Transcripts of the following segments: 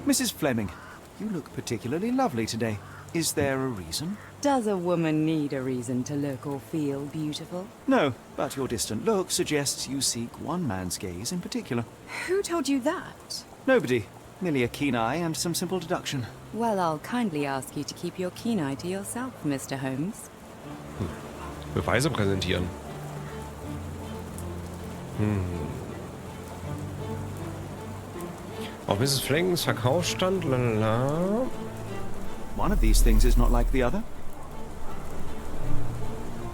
Mrs. Fleming, you look particularly lovely today. Is there a reason? Does a woman need a reason to look or feel beautiful? No, but your distant look suggests you seek one man's gaze in particular. Who told you that? Nobody. Merely a keen eye and some simple deduction. Well, I'll kindly ask you to keep your keen eye to yourself, Mr. Holmes. Beweise präsentieren. Auf Mrs. Flemings Verkaufsstand, lalala. One of these things is not like the other.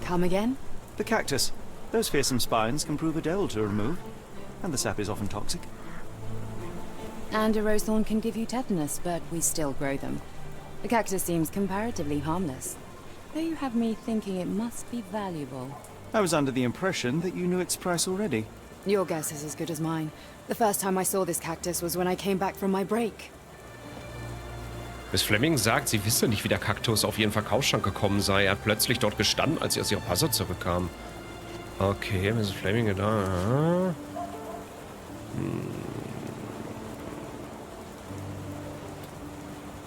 Come again? The cactus. Those fearsome spines can prove a devil to remove, and the sap is often toxic. And a rose thorn can give you tetanus, but we still grow them. The cactus seems comparatively harmless, though you have me thinking it must be valuable. I was under the impression that you knew its price already. Your guess is as good as mine. The first time I saw this cactus was when I came back from my break. Miss Fleming sagt, sie wisse nicht, wie der Kaktus auf ihren Verkaufsstand gekommen sei. Er hat plötzlich dort gestanden, als sie aus ihrer Pause zurückkam. Okay, Miss Fleming da.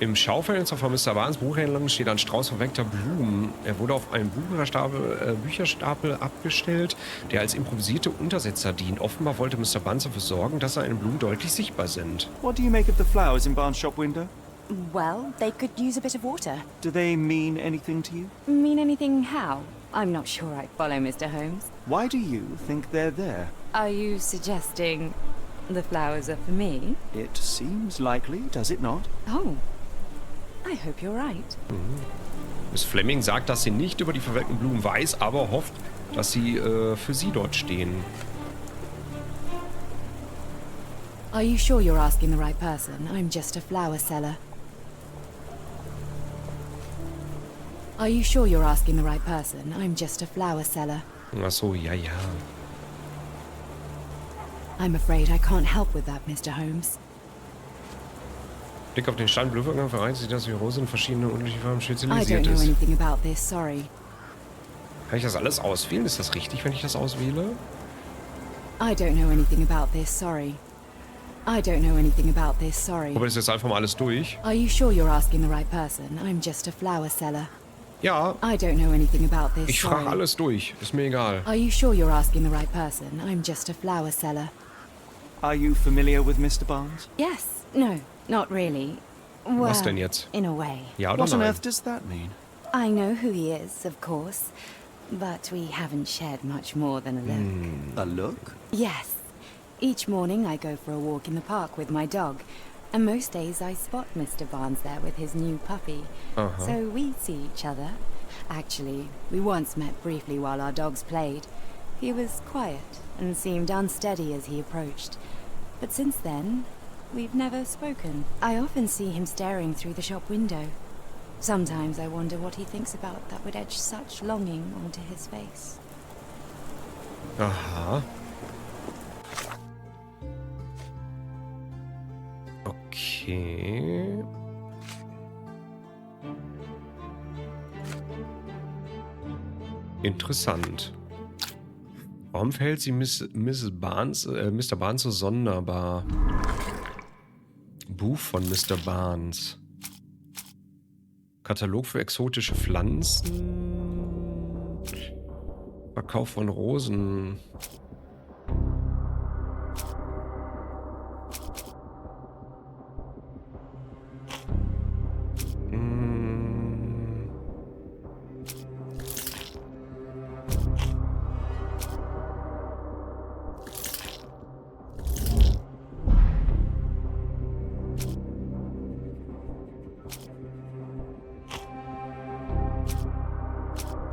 Im Schaufenster von Mr. Barnes Buchhändlung steht ein Strauß verweckter Blumen. Er wurde auf einem Bücherstapel abgestellt, der als improvisierte Untersetzer dient. Offenbar wollte Mr. Barnes dafür sorgen, dass seine Blumen deutlich sichtbar sind. What do you make of the flowers in Barnes' shop window? Well, they could use a bit of water. Do they mean anything to you? Mean anything how? I'm not sure I follow, Mr. Holmes. Why do you think they're there? Are you suggesting the flowers are for me? It seems likely, does it not? Oh, I hope you're right. Miss Fleming sagt, dass sie nicht über die verwelkten Blumen weiß, aber hofft, dass sie für sie dort stehen. Are you sure you're asking the right person? I'm just a flower seller. Are you sure you're asking the right person? I'm just a flower seller. Ach so, ja, ja. I'm afraid I can't help with that, Mr. Holmes. Blick auf den Stand Blühvergang verrät sich, dass die Rose in verschiedene unterschiedliche Farben I spezialisiert don't know ist. anything about this, sorry. Kann ich das alles auswählen? Ist das richtig, wenn ich das auswähle? I don't know anything about this, sorry. I don't know anything about this, sorry. Aber das ist jetzt einfach mal alles durch. Are you sure you're asking the right person? I'm just a flower seller. Ja, I don't know anything about this, ich frage sorry. alles durch. Ist mir egal. Are you sure you're asking the right person? I'm just a flower seller. Are you familiar with Mr. Barnes? Yes. No, not really. Well, Was denn jetzt? in a way. Ja oder What on nein? earth does that mean? I know who he is, of course. But we haven't shared much more than a look. A look? Yes. Each morning I go for a walk in the park with my dog. And most days I spot Mr. Barnes there with his new puppy. So we see each other. Actually, we once met briefly while our dogs played. He was quiet and seemed unsteady as he approached. But since then, we've never spoken. I often see him staring through the shop window. Sometimes I wonder what he thinks about that would etch such longing onto his face. Aha. Okay. Interessant. Warum verhält sie Mr. Barnes so sonderbar? Buch von Mr. Barnes. Katalog für exotische Pflanzen. Verkauf von Rosen.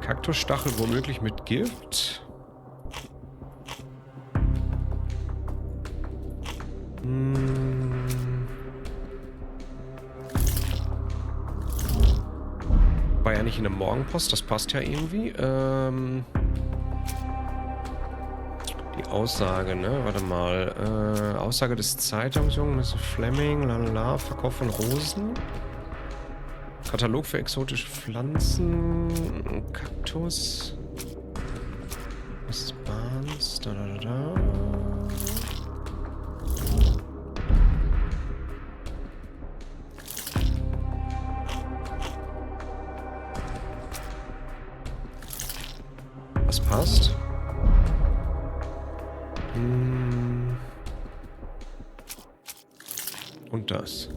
Kaktusstachel womöglich mit Gift. War ja nicht in der Morgenpost, das passt ja irgendwie. Die Aussage, ne? Warte mal. Aussage des Zeitungsjungen, Mr. Fleming, lalala, Verkauf von Rosen. Katalog für exotische Pflanzen. Kaktus. Mrs. Barnes. Da, da, da, da. Und das.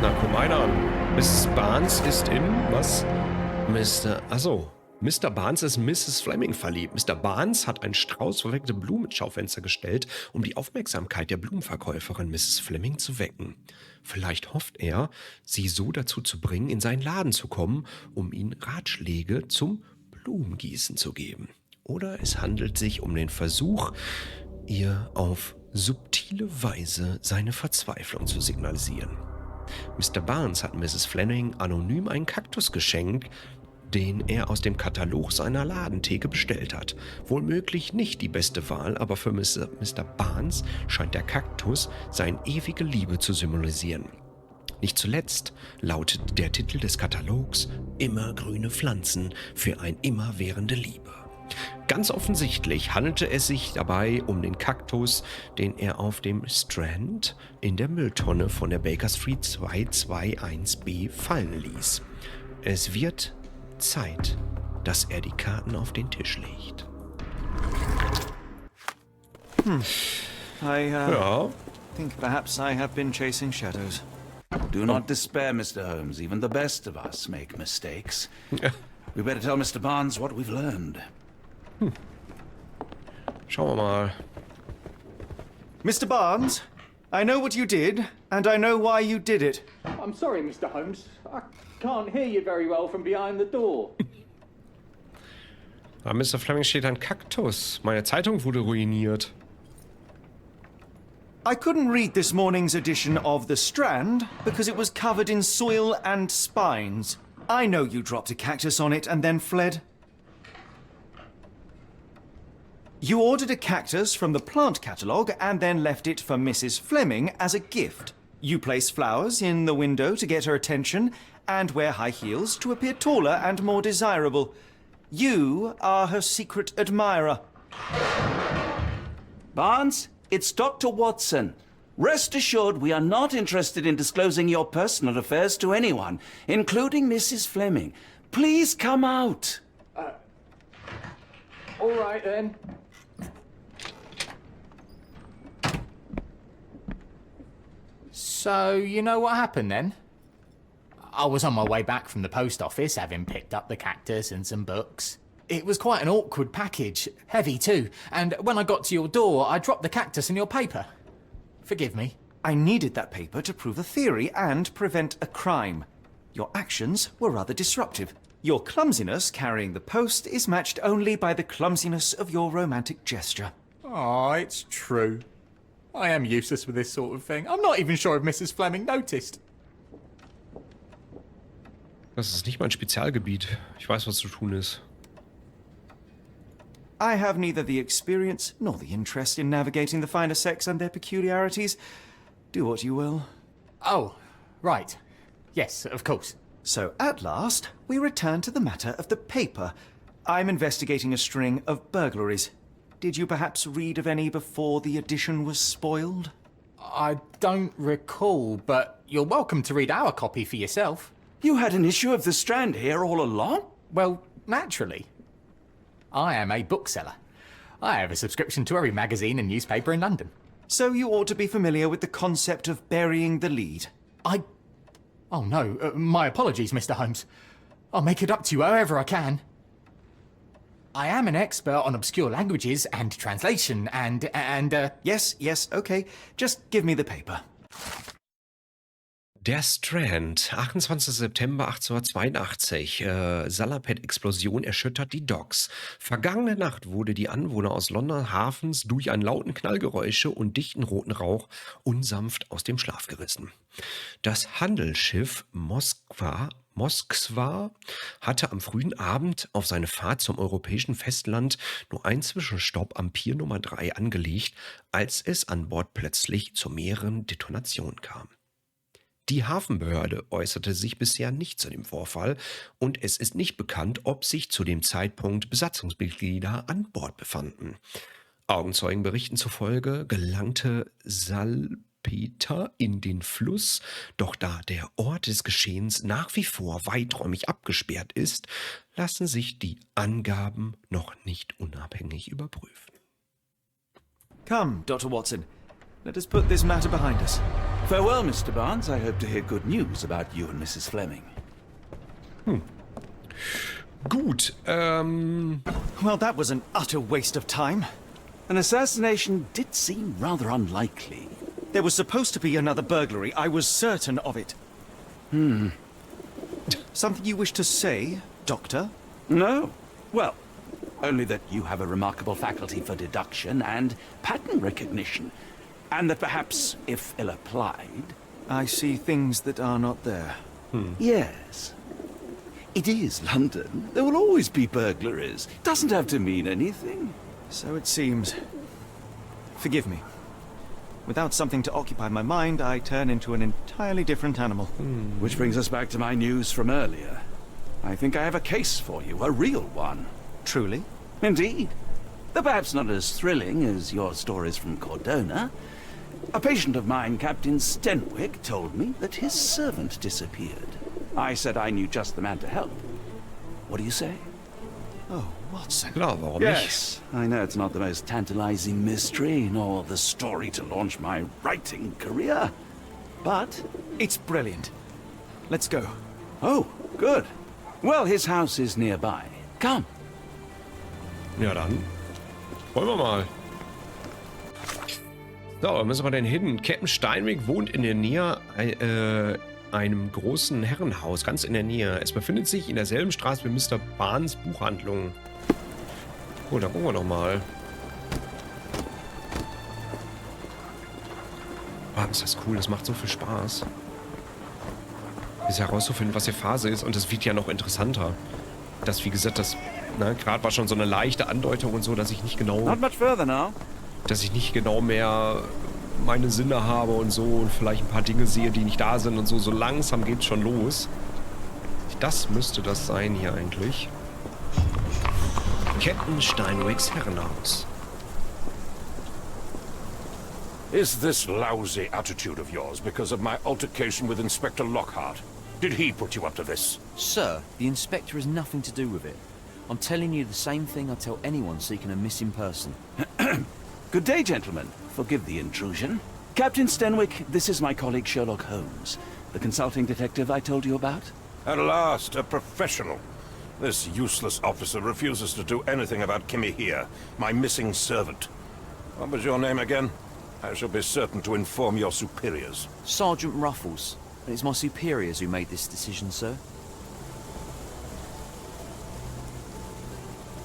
Na, komm einer an. Mrs. Barnes ist in, was? Mr. Barnes ist Mrs. Fleming verliebt. Mr. Barnes hat einen Strauß verweckte Blumen ins Schaufenster gestellt, um die Aufmerksamkeit der Blumenverkäuferin Mrs. Fleming zu wecken. Vielleicht hofft er, sie so dazu zu bringen, in seinen Laden zu kommen, um ihnen Ratschläge zum Blumengießen zu geben. Oder es handelt sich um den Versuch, ihr auf subtile Weise seine Verzweiflung zu signalisieren. Mr. Barnes hat Mrs. Fleming anonym einen Kaktus geschenkt, den er aus dem Katalog seiner Ladentheke bestellt hat. Wohlmöglich nicht die beste Wahl, aber für Mr. Barnes scheint der Kaktus seine ewige Liebe zu symbolisieren. Nicht zuletzt lautet der Titel des Katalogs »Immergrüne Pflanzen für eine immerwährende Liebe«. Ganz offensichtlich handelte es sich dabei um den Kaktus, den er auf dem Strand in der Mülltonne von der Baker Street 221b fallen ließ. Es wird Zeit, dass er die Karten auf den Tisch legt. I Ja, think perhaps I have been chasing shadows. Do not despair, Mr. Holmes. Even the best of us make mistakes. We better tell Mr. Barnes what we've learned. schauen wir mal. Mr. Barnes, I know what you did, and I know why you did it. I'm sorry, Mr. Holmes. I can't hear you very well from behind the door. Am Mr. Fleming steht ein Kaktus. Meine Zeitung wurde ruiniert. I couldn't read this morning's edition of The Strand because it was covered in soil and spines. I know you dropped a cactus on it and then fled. You ordered a cactus from the plant catalogue and then left it for Mrs. Fleming as a gift. You place flowers in the window to get her attention and wear high heels to appear taller and more desirable. You are her secret admirer. Barnes, it's Dr. Watson. Rest assured we are not interested in disclosing your personal affairs to anyone, including Mrs. Fleming. Please come out. All right, then. So, you know what happened then? I was on my way back from the post office, having picked up the cactus and some books. It was quite an awkward package, heavy too, and when I got to your door, I dropped the cactus in your paper. Forgive me. I needed that paper to prove a theory and prevent a crime. Your actions were rather disruptive. Your clumsiness carrying the post is matched only by the clumsiness of your romantic gesture. Oh, it's true. I am useless with this sort of thing. I'm not even sure if Mrs. Fleming noticed. Das ist nicht mein Spezialgebiet. Ich weiß, was zu tun ist. I have neither the experience nor the interest in navigating the finer sex and their peculiarities. Do what you will. Oh, right. Yes, of course. So, at last, we return to the matter of the paper. I'm investigating a string of burglaries. Did you perhaps read of any before the edition was spoiled? I don't recall, but you're welcome to read our copy for yourself. You had an issue of The Strand here all along? Well, naturally. I am a bookseller. I have a subscription to every magazine and newspaper in London. So you ought to be familiar with the concept of burying the lead. Oh no, my apologies, Mr. Holmes. I'll make it up to you however I can. I am an expert on obscure languages and translation and Yes, okay. Just give me the paper. Der Strand, 28. September 1882. Salapet-Explosion erschüttert die Docks. Vergangene Nacht wurde die Anwohner aus Londoner Hafens durch einen lauten Knallgeräusche und dichten roten Rauch unsanft aus dem Schlaf gerissen. Das Handelsschiff Moskwa hatte am frühen Abend auf seine Fahrt zum europäischen Festland nur einen Zwischenstopp am Pier Nummer 3 angelegt, als es an Bord plötzlich zu mehreren Detonationen kam. Die Hafenbehörde äußerte sich bisher nicht zu dem Vorfall und es ist nicht bekannt, ob sich zu dem Zeitpunkt Besatzungsmitglieder an Bord befanden. Augenzeugenberichten zufolge gelangte später in den Fluss. Doch da der Ort des Geschehens nach wie vor weiträumig abgesperrt ist, lassen sich die Angaben noch nicht unabhängig überprüfen. Come, Dr. Watson. Let us put this matter behind us. Farewell, Mr. Barnes. I hope to hear good news about you and Mrs. Fleming. Gut, Well, that was an utter waste of time. An assassination did seem rather unlikely. There was supposed to be another burglary. I was certain of it. Something you wish to say, Doctor? No. Well, only that you have a remarkable faculty for deduction and pattern recognition. And that perhaps, if ill applied... I see things that are not there. Yes. It is London. There will always be burglaries. Doesn't have to mean anything. So it seems. Forgive me. Without something to occupy my mind, I turn into an entirely different animal. Which brings us back to my news from earlier. I think I have a case for you, a real one. Truly? Indeed. Though perhaps not as thrilling as your stories from Cordona. A patient of mine, Captain Stenwick, told me that his servant disappeared. I said I knew just the man to help. What do you say? Oh, Watson. klar, warum nicht? Yes, I know it's not the most tantalizing mystery, nor the story to launch my writing career. But, It's brilliant. Let's go. oh, good. Well, his house is nearby. Come. Ja, dann wollen wir mal. So, wo müssen wir denn hin? Captain Steinweg wohnt in der Nähe einem großen Herrenhaus, ganz in der Nähe. Es befindet sich in derselben Straße wie Mr. Barnes Buchhandlung. Oh, da gucken wir doch mal. Ah, ist das cool, das macht so viel Spaß. Ist herauszufinden, was hier Phase ist, und das wird ja noch interessanter. Das, wie gesagt, das gerade war schon so eine leichte Andeutung und so, dass ich nicht genau... Not much further now. dass ich nicht genau mehr meine Sinne habe und so und vielleicht ein paar Dinge sehe, die nicht da sind und so. So langsam geht's schon los. Das müsste das sein hier eigentlich. Captain Steinwicks Herrenhaus. Is this lousy attitude of yours because of my altercation with Inspector Lockhart? Did he put you up to this? Sir, the inspector has nothing to do with it. I'm telling you the same thing I tell anyone seeking a missing person. Good day, gentlemen. Forgive the intrusion. Captain Stenwick, this is my colleague Sherlock Holmes, the consulting detective I told you about. At last, a professional. This useless officer refuses to do anything about Kimmy here, my missing servant. What was your name again? I shall be certain to inform your superiors. Sergeant Ruffles. It's my superiors who made this decision, sir.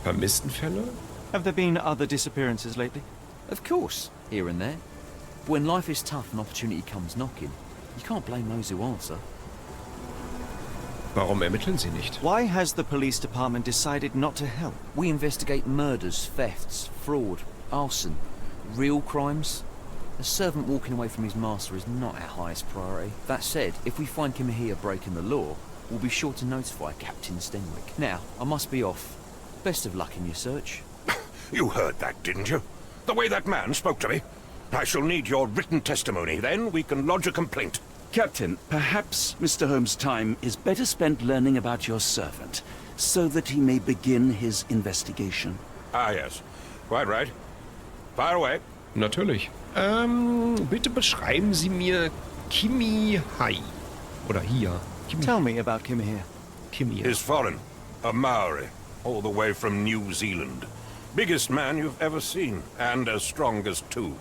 Vermisstenfälle? Have there been other disappearances lately? Of course, here and there. But when life is tough and opportunity comes knocking, you can't blame those who answer. Warum ermitteln Sie nicht? Why has the police department decided not to help? We investigate murders, thefts, fraud, arson, real crimes. A servant walking away from his master is not our highest priority. That said, if we find him here breaking the law, we'll be sure to notify Captain Stenwick. Now, I must be off. Best of luck in your search. You heard that, didn't you? The way that man spoke to me. I shall need your written testimony. Then we can lodge a complaint. Captain, perhaps Mr. Holmes' time is better spent learning about your servant, so that he may begin his investigation. Ah, yes. Quite right. Fire away. Natürlich. Bitte beschreiben Sie mir Kimi Hai. Oder hier. Tell me about Kim here. Kimi. He's foreign. A Maori. All the way from New Zealand. Biggest man you've ever seen, and as strong as two.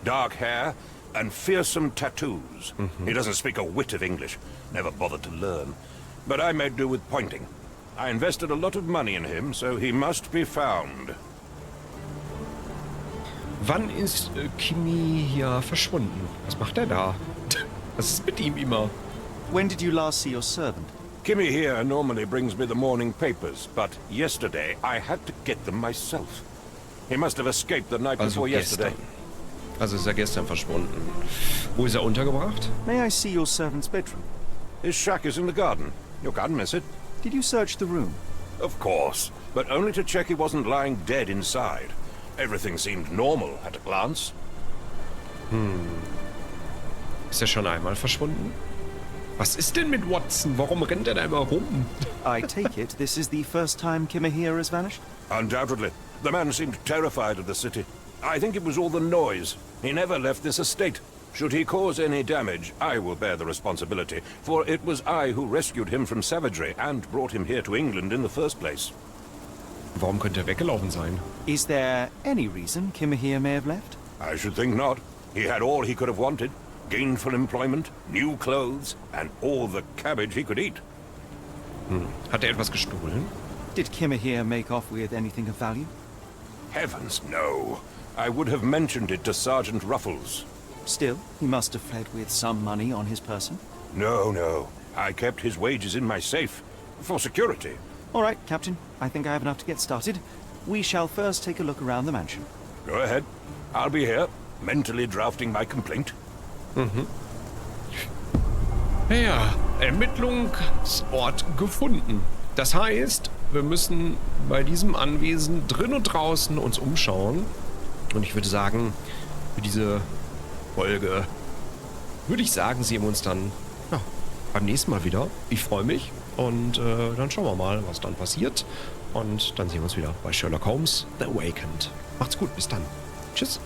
Dark hair and fearsome tattoos. He doesn't speak a whit of English. Never bothered to learn. But I made do with pointing. I invested a lot of money in him, so he must be found. Wann ist Kimi hier verschwunden? Was macht er da? Was ist mit ihm immer? When did you last see your servant? Kimmy here normally brings me the morning papers, but yesterday I had to get them myself. He must have escaped the night Also before yesterday. gestern. Also ist er gestern verschwunden. Wo ist er untergebracht? May I see your servant's bedroom? His shack is in the garden. You can't miss it. Did you search the room? Of course, but only to check he wasn't lying dead inside. Everything seemed normal at a glance. Ist er schon einmal verschwunden? Was ist denn mit Watson? Warum rennt er da immer rum? I take it this is the first time Kimahir has vanished? Undoubtedly. The man seemed terrified of the city. I think it was all the noise. He never left this estate. Should he cause any damage, I will bear the responsibility, for it was I who rescued him from savagery and brought him here to England in the first place. Warum könnte er weggelaufen sein? Is there any reason Kimahir may have left? I should think not. He had all he could have wanted. Gainful employment, new clothes, and all the cabbage he could eat. Hat er etwas gestohlen? Did Kimahir make off with anything of value? Heavens, no. I would have mentioned it to Sergeant Ruffles. Still, he must have fled with some money on his person. No. I kept his wages in my safe. For security. All right, Captain. I think I have enough to get started. We shall first take a look around the mansion. Go ahead. I'll be here, mentally drafting my complaint. Ja, Ermittlungsort gefunden. Das heißt, wir müssen bei diesem Anwesen drin und draußen uns umschauen. Und ich würde sagen, für diese Folge würde ich sagen, sehen wir uns dann beim nächsten Mal wieder. Ich freue mich und dann schauen wir mal, was dann passiert. Und dann sehen wir uns wieder bei Sherlock Holmes The Awakened. Macht's gut, bis dann. Tschüss.